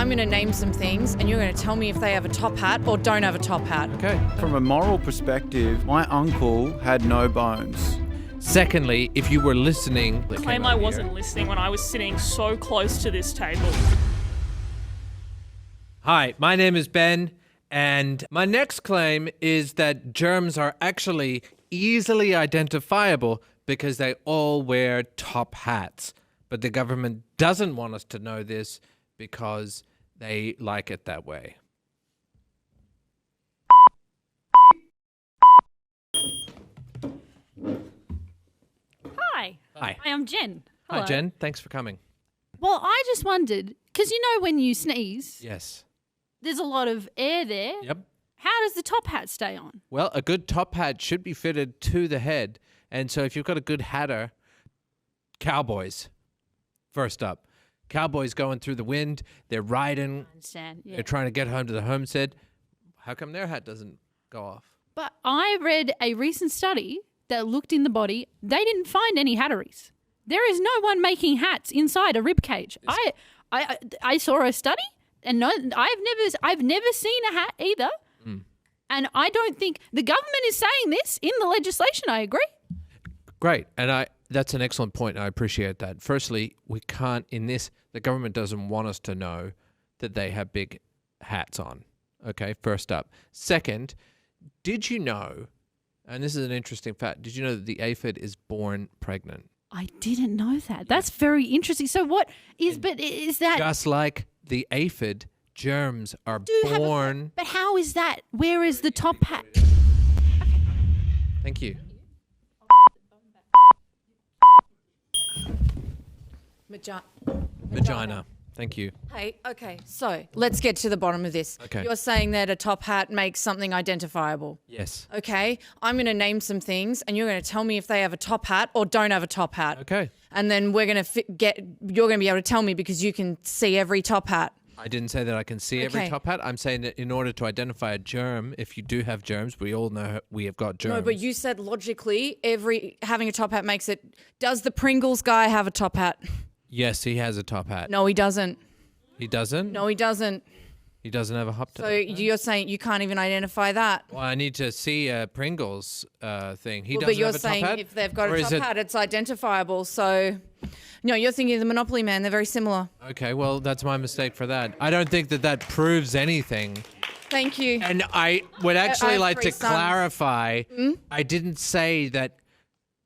I'm going to name some things and you're going to tell me if they have a top hat or don't have a top hat. Okay. From a moral perspective, my uncle had no bones. Secondly, if you were listening... Claim I wasn't listening when I was sitting so close to this table. Hi, my name is Ben, and my next claim is that germs are actually easily identifiable because they all wear top hats. But the government doesn't want us to know this because they like it that way. Hi. Hi. Hi, I'm Jen. Hello. Hi, Jen. Thanks for coming. Well, I just wondered, because you know when you sneeze, Yes. there's a lot of air there. Yep. How does the top hat stay on? Well, a good top hat should be fitted to the head. And so if you've got a good hatter, cowboys, first up. Cowboys going through the wind, they're riding, I understand. Yeah. they're trying to get home to the homestead. How come their hat doesn't go off? But I read a recent study that looked in the body. They didn't find any hatteries. There is no one making hats inside a rib cage. I saw a study, and no, I've never seen a hat either. And I don't think the government is saying this in the legislation. I agree. Great. And that's an excellent point. I appreciate that. Firstly, we can't, in this, the government doesn't want us to know that they have big hats on. Okay, first up. Second, did you know, and this is an interesting fact, did you know that the aphid is born pregnant? I didn't know that. That's very interesting. So what is, but is that... Just like the aphid, germs are born... But how is that? Where is the top hat? Thank you. Vagina. Thank you. Hey, okay, so let's get to the bottom of this. Okay. You're saying that a top hat makes something identifiable. Yes. Okay, I'm going to name some things and you're going to tell me if they have a top hat or don't have a top hat. Okay. And then we're going to you're going to be able to tell me because you can see every top hat. I didn't say that I can see every Okay. top hat. I'm saying that in order to identify a germ, if you do have germs, we all know we have got germs. No, but you said logically having a top hat makes it... Does the Pringles guy have a top hat? Yes, he has a top hat. No, he doesn't. He doesn't? No, he doesn't. He doesn't have a top hat. So you're saying you can't even identify that? Well, I need to see a Pringles thing. He Well, doesn't but you're have a top saying hat? if they've got Or a is top hat, it's identifiable. So, no, you're thinking of the Monopoly Man. They're very similar. Okay, well, that's my mistake for that. I don't think that proves anything. Thank you. And I would actually have like to 3 sons. clarify, I didn't say that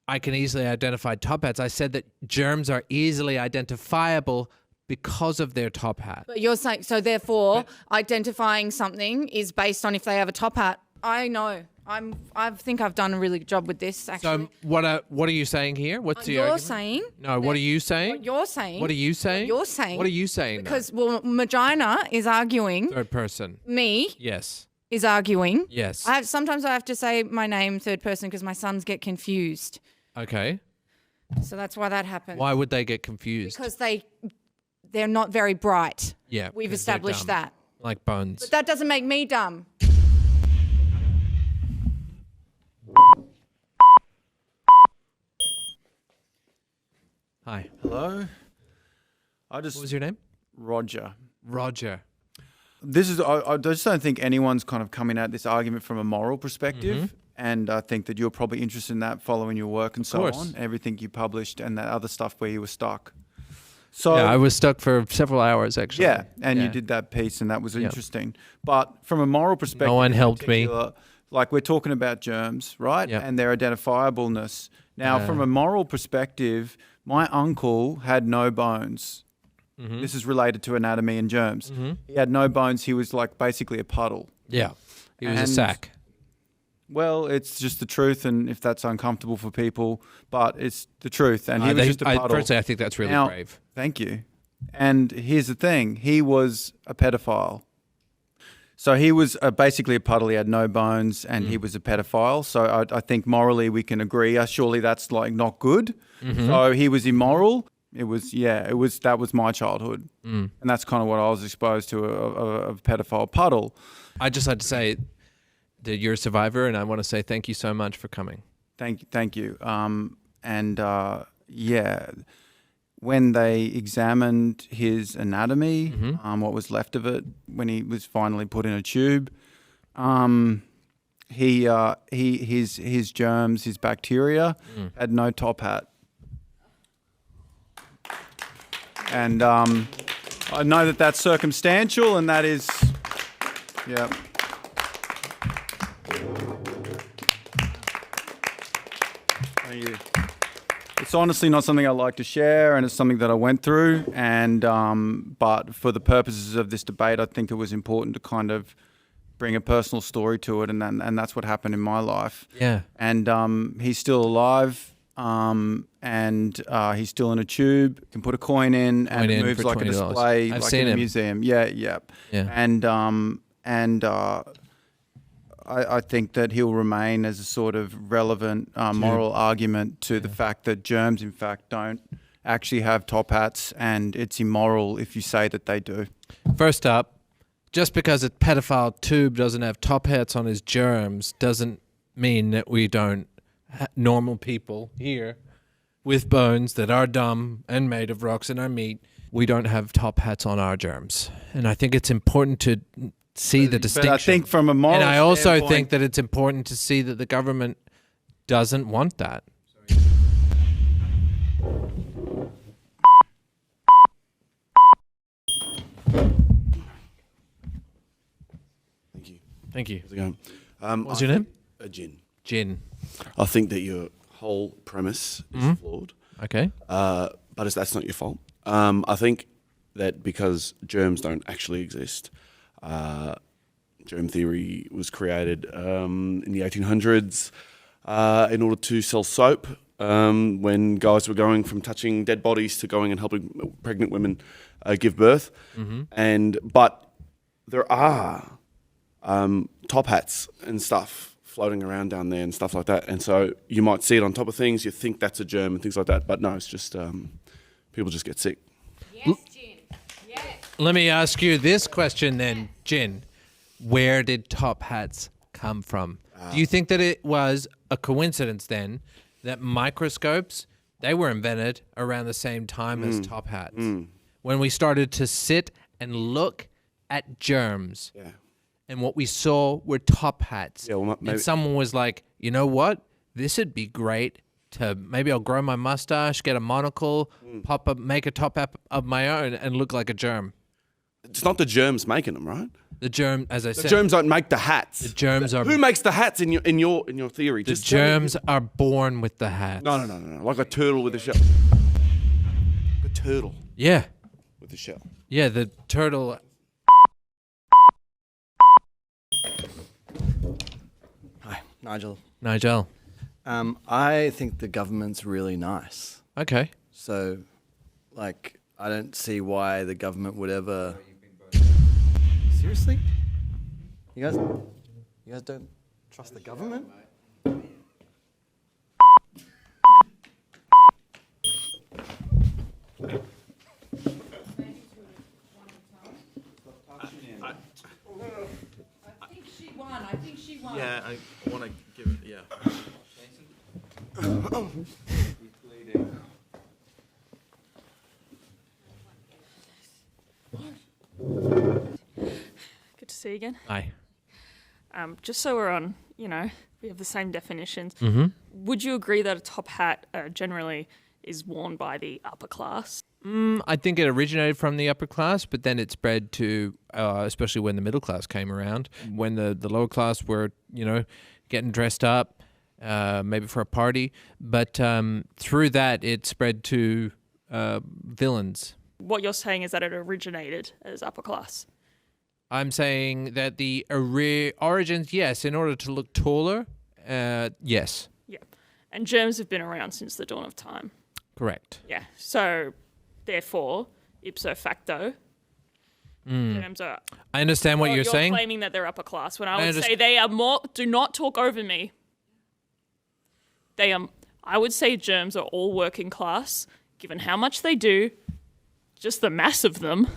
I can easily identify top hats. I said that germs are easily identifiable because of their top hat. But you're saying, so therefore, identifying something is based on if they have a top hat. I know. I think I've done a really good job with this, actually. So what are you saying here? What's the You're argument? saying... No, what are you saying? What you're saying... What are you saying? What you're saying... What are you saying? Because, well, Magina is arguing... Third person. Me Yes. is arguing... Yes. Sometimes I have to say my name third person because my sons get confused. Okay. So that's why that happens. Why would they get confused? Because they're not very bright. Yeah. We've 'cause they're established dumb. that. Like bones. But that doesn't make me dumb. Hi. Hello? What was your name? Roger. Roger. I just don't think anyone's kind of coming at this argument from a moral perspective. And I think that you're probably interested in that following your work and so course. on, everything you published and that other stuff where you were stuck. So Yeah, I was stuck for several hours actually. yeah, and you Yeah. did that piece and that was interesting. But from a moral perspective, one in helped me. particular, like we're talking about germs, right? Yep. And their identifiableness. Now, Yeah. from a moral perspective, my uncle had no bones. Mm-hmm. This is related to anatomy and germs. He had no bones. He was like basically a puddle. Yeah. He was a And- sack. Well, it's just the truth, and if that's uncomfortable for people, but it's the truth. And he was just a puddle. Personally, I think that's really Now, brave. Thank you. And here's the thing. He was a pedophile. So he was basically a puddle. He had no bones and he was a pedophile. So I think morally we can agree. Surely that's like not good. So he was immoral. That was my childhood. And that's kind of what I was exposed to, a pedophile puddle. I just had to say that you're a survivor, and I want to say thank you so much for coming. Thank you. when they examined his anatomy, what was left of it, when he was finally put in a tube, his germs, his bacteria, had no top hat. And I know that that's circumstantial, and that is, yeah. Thank you. It's honestly not something I like to share, and it's something that I went through. And but for the purposes of this debate, I think it was important to kind of bring a personal story to it, and that's what happened in my life. Yeah. And he's still alive, and he's still in a tube. You can put a coin in, and it moves like a display, I've like seen in a him. museum. Yeah. And I think that he'll remain as a sort of relevant moral argument to the fact that germs, in fact, don't actually have top hats, and it's immoral if you say that they do. First up, just because a pedophile tube doesn't have top hats on his germs doesn't mean that we don't, normal people here with bones that are dumb and made of rocks in our meat, we don't have top hats on our germs. And I think it's important to see the distinction. But I think from a moral and I also standpoint, think that it's important to see that the government doesn't want that. Thank you. How's it going? What's your name? Jin. Jin. I think that your whole premise is flawed, Okay. but that's not your fault. I think that because germs don't actually exist, germ theory was created in the 1800s in order to sell soap when guys were going from touching dead bodies to going and helping pregnant women give birth. But there are top hats and stuff floating around down there and stuff like that. And so you might see it on top of things. You think that's a germ and things like that. But no, it's just people just get sick. Yes, Jin. Yes. Let me ask you this question then, Jin. Where did top hats come from? Do you think that it was a coincidence then that microscopes, they were invented around the same time as top hats? When we started to sit and look at germs. Yeah. And what we saw were top hats. Yeah, well, maybe. And someone was like, you know what? This would be great to maybe I'll grow my mustache, get a monocle, make a top hat of my own and look like a germ. It's not the germs making them, right? The germ, as I The said, germs don't make the hats. the germs are Who makes the hats in your theory? the Just tell me. germs are born with the hats. No. Like a turtle with a shell. A turtle Yeah. with a shell. Yeah, the turtle. Hi, Nigel. Nigel. I think the government's really nice. Okay. So, like, I don't see why the government would ever. Seriously? You guys don't trust the government? I think she won. Yeah, I want to give it, yeah. Good to see you again. Aye. Just so we're on, we have the same definitions. Mm-hmm. Would you agree that a top hat generally is worn by the upper class? I think it originated from the upper class, but then it spread to, especially when the middle class came around, when the lower class were, getting dressed up, maybe for a party. But through that, it spread to villains. What you're saying is that it originated as upper class. I'm saying that the origins, yes, in order to look taller, yes, Yeah. And germs have been around since the dawn of time. correct. Yeah. So, therefore, ipso facto, germs are... I understand what you're saying. You're claiming that they're upper class when I would I say they are more... Do not talk over me. They are... I would say germs are all working class, given how much they do, just the mass of them.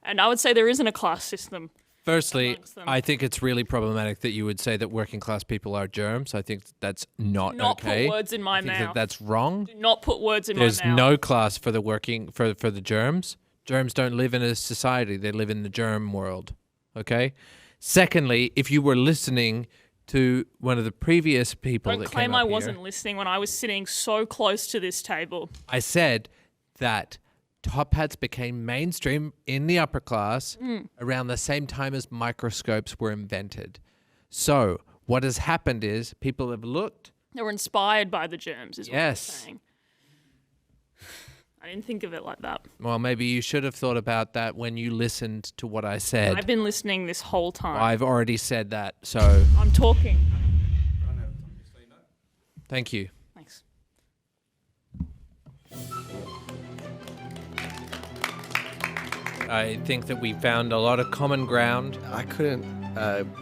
And I would say there isn't a class system. Firstly, amongst them. I think it's really problematic that you would say that working class people are germs. I think that's not Not okay. put words in my I think mouth. that's wrong. Do not put words in There's my mouth. no class for the for the germs. Germs don't live in a society. They live in the germ world. Okay? Secondly, if you were listening to one of the previous people Don't that claim came up I here, wasn't listening when I was sitting so close to this table. I said that top hats became mainstream in the upper class around the same time as microscopes were invented. So what has happened is people have looked. They were inspired by the germs, is what I'm Yes. saying. I didn't think of it like that. Well, maybe you should have thought about that when you listened to what I said. I've been listening this whole time. I've already said that, so I'm talking. thank you. Thanks. I think that we found a lot of common ground. I couldn't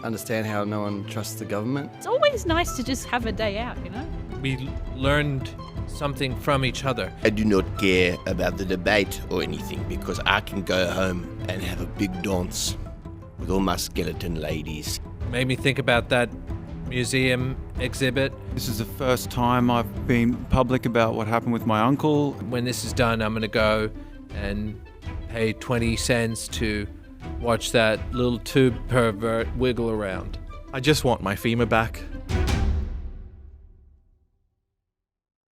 understand how no one trusts the government. It's always nice to just have a day out, you know? We learned something from each other. I do not care about the debate or anything because I can go home and have a big dance with all my skeleton ladies. Made me think about that museum exhibit. This is the first time I've been public about what happened with my uncle. When this is done, I'm going to go and pay 20 cents to watch that little tube pervert wiggle around. I just want my femur back.